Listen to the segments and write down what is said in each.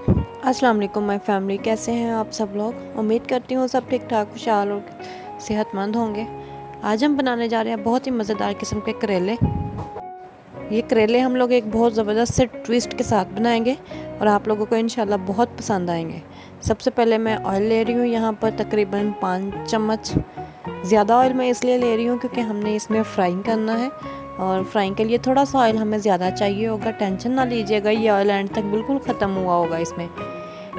अस्सलाम वालेकुम my family, कैसे हैं आप सब लोग। उम्मीद करती हूँ सब ठीक ठाक खुशहाल और सेहतमंद होंगे। आज हम बनाने जा रहे हैं बहुत ही मज़ेदार किस्म के करेले। ये करेले हम लोग एक बहुत ज़बरदस्त से ट्विस्ट के साथ बनाएंगे और आप लोगों को इंशाल्लाह बहुत पसंद आएंगे। सबसे पहले मैं ऑयल ले रही हूँ यहाँ पर तकरीबन 5 चम्मच। ज़्यादा ऑयल मैं इसलिए ले रही हूँ क्योंकि हमने इसमें फ्राइंग करना है और फ्राइंग के लिए थोड़ा सा ऑयल हमें ज़्यादा चाहिए होगा। टेंशन ना लीजिएगा, ये ऑयल एंड तक बिल्कुल ख़त्म हुआ होगा इसमें।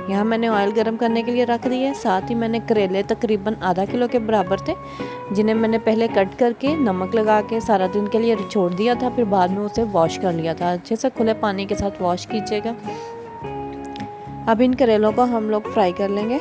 यहाँ मैंने ऑयल गरम करने के लिए रख दिया है। साथ ही मैंने करेले तकरीबन आधा किलो के बराबर थे, जिन्हें मैंने पहले कट करके नमक लगा के सारा दिन के लिए छोड़ दिया था, फिर बाद में उसे वॉश कर लिया था। अच्छे से खुले पानी के साथ वॉश कीजिएगा। अब इन करेलों को हम लोग फ्राई कर लेंगे,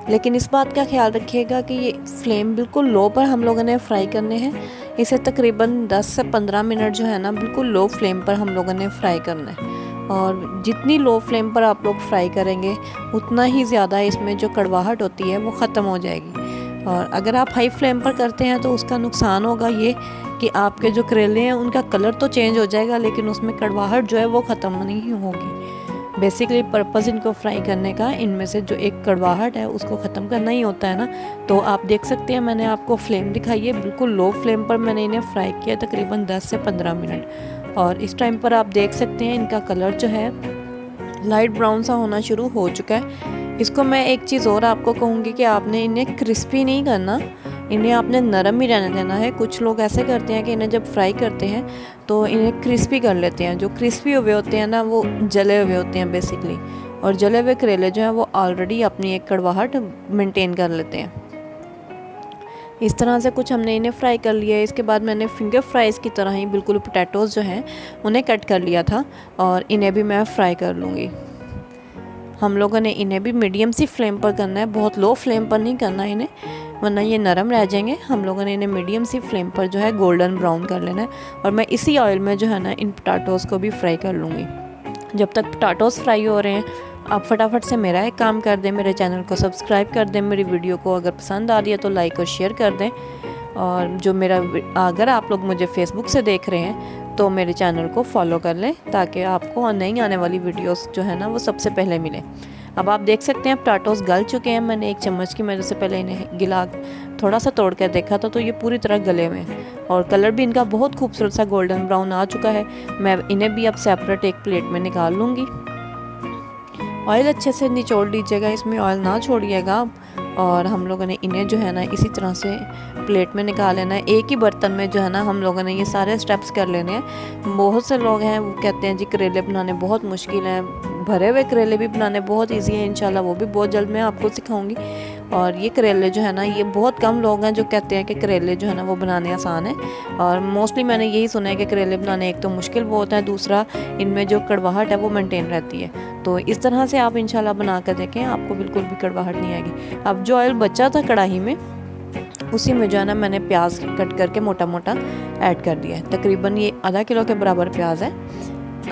लेकिन इस बात का ख्याल रखिएगा कि ये फ्लेम बिल्कुल लो पर हम लोगों ने फ्राई करने हैं। इसे तकरीबन 10 से 15 मिनट जो है ना बिल्कुल लो फ्लेम पर हम लोगों ने फ्राई करना है। और जितनी लो फ्लेम पर आप लोग फ्राई करेंगे उतना ही ज़्यादा इसमें जो कड़वाहट होती है वो ख़त्म हो जाएगी। और अगर आप हाई फ्लेम पर करते हैं तो उसका नुकसान होगा ये कि आपके जो करेले हैं उनका कलर तो चेंज हो जाएगा, लेकिन उसमें कड़वाहट जो है वो ख़त्म नहीं होगी। बेसिकली पर्पज़ इनको फ्राई करने का इनमें से जो एक कड़वाहट है उसको ख़त्म करना ही होता है ना। तो आप देख सकते हैं मैंने आपको फ्लेम दिखाई है, बिल्कुल लो फ्लेम पर मैंने इन्हें फ्राई किया तकरीबन 10 से 15 मिनट। और इस टाइम पर आप देख सकते हैं इनका कलर जो है लाइट ब्राउन सा होना शुरू हो चुका है। इसको मैं एक चीज़ और आपको कहूँगी कि आपने इन्हें क्रिस्पी नहीं करना, इन्हें आपने नरम ही रहने देना है। कुछ लोग ऐसे करते हैं कि इन्हें जब फ्राई करते हैं तो इन्हें क्रिस्पी कर लेते हैं। जो क्रिस्पी हुए होते हैं ना वो जले हुए होते हैं बेसिकली, और जले हुए करेले जो हैं वो ऑलरेडी अपनी एक कड़वाहट मेंटेन कर लेते हैं। इस तरह से कुछ हमने इन्हें फ्राई कर लिया है। इसके बाद मैंने फिंगर फ्राइज़ की तरह ही बिल्कुल पोटैटोज़ जो हैं उन्हें कट कर लिया था और इन्हें भी मैं फ्राई कर लूँगी। हम लोगों ने इन्हें भी मीडियम सी फ्लेम पर करना है, बहुत लो फ्लेम पर नहीं करना इन्हें, वरना ये नरम रह जाएंगे। हम लोगों ने इन्हें मीडियम सी फ्लेम पर जो है गोल्डन ब्राउन कर लेना है। और मैं इसी ऑयल में जो है ना इन पोटैटोज़ को भी फ्राई कर लूँगी। जब तक पोटैटोज़ फ्राई हो रहे हैं आप फटाफट से मेरा एक काम कर दें, मेरे चैनल को सब्सक्राइब कर दें। मेरी वीडियो को अगर पसंद आ रही है तो लाइक और शेयर कर दें। और जो अगर आप लोग मुझे फेसबुक से देख रहे हैं तो मेरे चैनल को फॉलो कर लें ताकि आपको नई आने वाली वीडियोस जो है ना वो सबसे पहले मिले। अब आप देख सकते हैं पोटैटोज़ गल चुके हैं। मैंने एक चम्मच की मदद से पहले इन्हें गिला थोड़ा सा तोड़ कर देखा था तो ये पूरी तरह गले हुए हैं और कलर भी इनका बहुत खूबसूरत सा गोल्डन ब्राउन आ चुका है। मैं इन्हें भी अब सेपरेट एक प्लेट में निकाल लूँगी। ऑयल अच्छे से निचोड़ लीजिएगा, इसमें ऑयल ना छोड़िएगा। और हम लोगों ने इन्हें जो है ना इसी तरह से प्लेट में निकाल लेना है। एक ही बर्तन में जो है ना हम लोगों ने ये सारे स्टेप्स कर लेने हैं। बहुत से लोग हैं वो कहते हैं जी करेले बनाने बहुत मुश्किल हैं, भरे हुए करेले भी बनाने बहुत इजी है। इंशाल्लाह वो भी बहुत जल्द मैं आपको सिखाऊंगी। और ये करेले जो है ना ये बहुत कम लोग हैं जो कहते हैं कि करेले जो है ना वो बनाने आसान है। और मोस्टली मैंने यही सुना है कि करेले बनाने एक तो मुश्किल बहुत है, दूसरा इनमें जो कड़वाहट है वो मेंटेन रहती है। तो इस तरह से आप इंशाल्लाह बना कर देखें, आपको बिल्कुल भी कड़वाहट नहीं आएगी। अब जो ऑयल बचा था कढ़ाई में उसी में जो है ना मैंने प्याज कट करके मोटा मोटा ऐड कर दिया है। तकरीबन ये आधा किलो के बराबर प्याज है।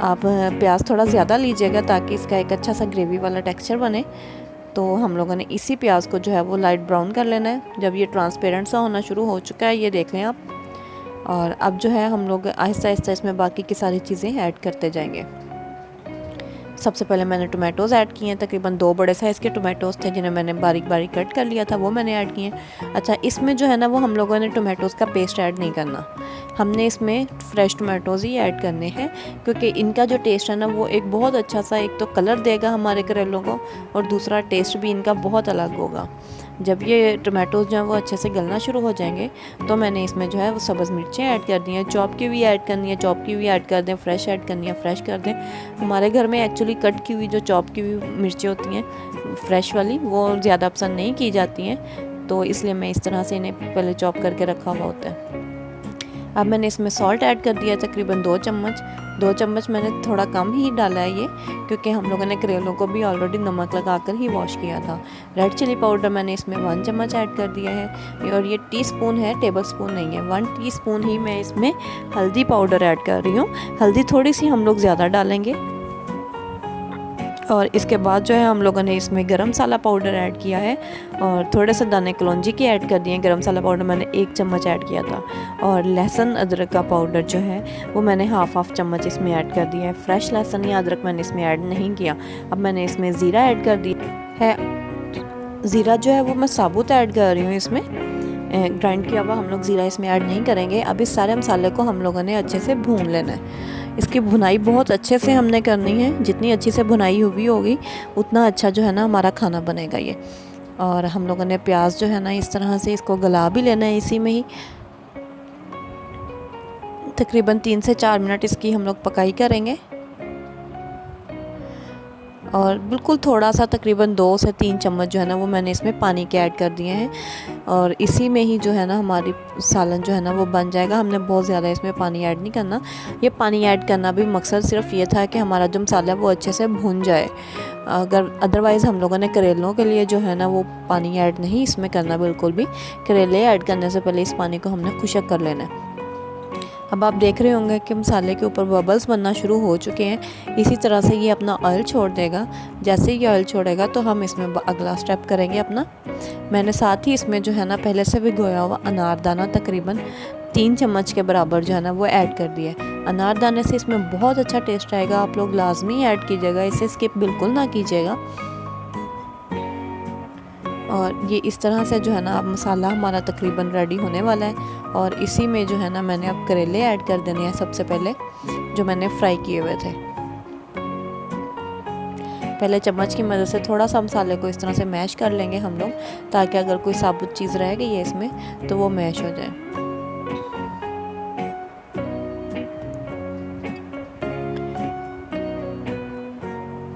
आप प्याज थोड़ा ज़्यादा लीजिएगा ताकि इसका एक अच्छा सा ग्रेवी वाला टेक्सचर बने। तो हम लोगों ने इसी प्याज को जो है वो लाइट ब्राउन कर लेना है। जब ये ट्रांसपेरेंट सा होना शुरू हो चुका है ये देख लें आप। और अब जो है हम लोग आहिस्ता आहिस्ता इसमें बाकी की सारी चीज़ें ऐड करते जाएंगे। सबसे पहले मैंने टोमेटोज़ ऐड किए हैं। तकरीबन 2 बड़े साइज़ के टोमेटोज़ थे जिन्हें मैंने बारीक बारीक कट कर लिया था, वो मैंने ऐड किए हैं। अच्छा, इसमें जो है ना वो हम लोगों ने टोमेटोज़ का पेस्ट ऐड नहीं करना, हमने इसमें फ्रेश टोमेटोज़ ही ऐड करने हैं क्योंकि इनका जो टेस्ट है ना वो एक बहुत अच्छा सा एक तो कलर देगा हमारे करेलों को और दूसरा टेस्ट भी इनका बहुत अलग होगा। जब ये टोमेटोज़ जो है वो अच्छे से गलना शुरू हो जाएंगे तो मैंने इसमें जो है वो सब्ज़ मिर्चें ऐड कर दी हैं। चॉप की हुई ऐड करनी है, चॉप की हुई ऐड कर दें, फ्रेश ऐड करनी है फ्रेश कर दें। हमारे घर में एक्चुअली कट की हुई जो चॉप की हुई मिर्चें होती हैं फ्रेश वाली वो ज़्यादा पसंद नहीं की जाती हैं, तो इसलिए मैं इस तरह से इन्हें पहले चॉप करके रखा हुआ होता है। अब मैंने इसमें सॉल्ट ऐड कर दिया तकरीबन 2 चम्मच। 2 चम्मच मैंने थोड़ा कम ही डाला है ये क्योंकि हम लोगों ने करेलों को भी ऑलरेडी नमक लगाकर ही वॉश किया था। रेड चिली पाउडर मैंने इसमें 1 चम्मच ऐड कर दिया है और ये टीस्पून है, टेबल स्पून नहीं है। 1 टीस्पून ही मैं इसमें हल्दी पाउडर ऐड कर रही हूँ। हल्दी थोड़ी सी हम लोग ज़्यादा डालेंगे और इसके बाद जो है हम लोगों ने इसमें गरम मसाला पाउडर ऐड किया है और थोड़े से दाने कलौंजी की ऐड कर दिए हैं। गरम मसाला पाउडर मैंने 1 चम्मच ऐड किया था और लहसुन अदरक का पाउडर जो है वो मैंने हाफ चम्मच इसमें ऐड कर दिया है। फ्रेश लहसुन या अदरक मैंने इसमें ऐड नहीं किया। अब मैंने इसमें ज़ीरा ऐड कर दिया है। ज़ीरा जो है वो मैं साबुत ऐड कर रही हूँ, इसमें ग्राइंड किया हुआ हम लोग ज़ीरा इसमें ऐड नहीं करेंगे। अब इस सारे मसाले को हम लोगों ने अच्छे से भून लेना है। इसकी भुनाई बहुत अच्छे से हमने करनी है, जितनी अच्छी से भुनाई हुई होगी उतना अच्छा जो है ना हमारा खाना बनेगा ये। और हम लोगों ने प्याज जो है ना इस तरह से इसको गला भी लेना है इसी में ही। तकरीबन 3 से 4 मिनट इसकी हम लोग पकाई करेंगे और बिल्कुल थोड़ा सा तकरीबन 2 से 3 चम्मच जो है ना वो मैंने इसमें पानी के ऐड कर दिए हैं और इसी में ही जो है ना हमारी सालन जो है ना वो बन जाएगा। हमने बहुत ज़्यादा इसमें पानी ऐड नहीं करना। ये पानी ऐड करना भी मकसद सिर्फ ये था कि हमारा जो मसाला है वो अच्छे से भुन जाए। अगर अदरवाइज़ हम लोगों ने करेलों के लिए जो है ना वो पानी ऐड नहीं इसमें करना बिल्कुल भी। करेले ऐड करने से पहले इस पानी को हमने खुशक कर लेना है। अब आप देख रहे होंगे कि मसाले के ऊपर बबल्स बनना शुरू हो चुके हैं। इसी तरह से ये अपना ऑयल छोड़ देगा। जैसे ही ऑयल छोड़ेगा तो हम इसमें अगला स्टेप करेंगे अपना। मैंने साथ ही इसमें जो है ना पहले से भिगोया हुआ अनारदाना तकरीबन 3 चम्मच के बराबर जो है ना वो ऐड कर दिया है। अनारदाने से इसमें बहुत अच्छा टेस्ट आएगा। आप लोग लाजमी ऐड कीजिएगा, इसे स्किप बिल्कुल ना कीजिएगा। और ये इस तरह से जो है ना अब मसाला हमारा तकरीबन रेडी होने वाला है। और इसी में जो है ना मैंने अब करेले ऐड कर देने हैं सबसे पहले, जो मैंने फ्राई किए हुए थे। पहले चम्मच की मदद से थोड़ा सा मसाले को इस तरह से मैश कर लेंगे हम लोग, ताकि अगर कोई साबुत चीज़ रह गई है इसमें तो वो मैश हो जाए।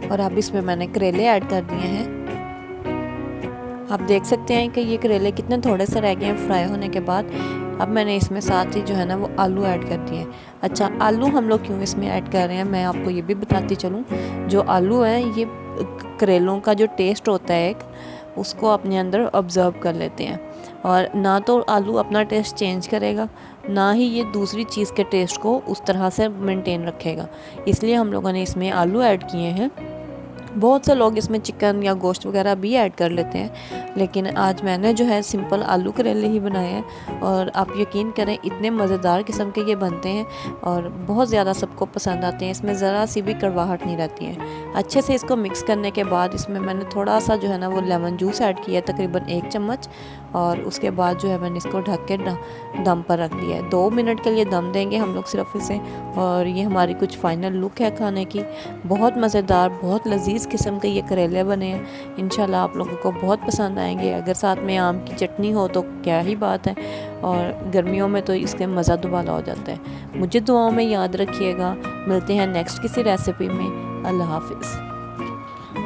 और अब इसमें मैंने करेले ऐड कर दिए हैं। आप देख सकते हैं कि ये करेले कितने थोड़े से रह गए हैं फ्राई होने के बाद। अब मैंने इसमें साथ ही जो है ना वो आलू ऐड कर दिए हैं। अच्छा, आलू हम लोग क्यों इसमें ऐड कर रहे हैं मैं आपको ये भी बताती चलूँ। जो आलू है ये करेलों का जो टेस्ट होता है एक, उसको अपने अंदर ऑब्ज़र्व कर लेते हैं। और ना तो आलू अपना टेस्ट चेंज करेगा, ना ही ये दूसरी चीज़ के टेस्ट को उस तरह से मेंटेन रखेगा। इसलिए हम लोगों ने इसमें आलू ऐड किए हैं। बहुत से लोग इसमें चिकन या गोश्त वगैरह भी ऐड कर लेते हैं, लेकिन आज मैंने जो है सिंपल आलू करेले ही बनाए हैं। और आप यकीन करें इतने मज़ेदार किस्म के ये बनते हैं और बहुत ज़्यादा सबको पसंद आते हैं। इसमें ज़रा सी भी कड़वाहट नहीं रहती है। अच्छे से इसको मिक्स करने के बाद इसमें मैंने थोड़ा सा जो है ना वो लेमन जूस ऐड किया है, तकरीबन 1 चम्मच। और उसके बाद जो है मैंने इसको ढक के दम पर रख दिया है। 2 मिनट के लिए दम देंगे हम लोग सिर्फ इसे। और ये हमारी कुछ फ़ाइनल लुक है खाने की। बहुत मज़ेदार, बहुत लजीज़ किस्म के ये करेले बने हैं। इंशाल्लाह आप लोगों को बहुत पसंद आएंगे। अगर साथ में आम की चटनी हो तो क्या ही बात है। और गर्मियों में तो इसके मज़ा दुबाला हो जाता है। मुझे दुआओं में याद रखिएगा। मिलते हैं नेक्स्ट किसी रेसिपी में। अल्लाह हाफिज़।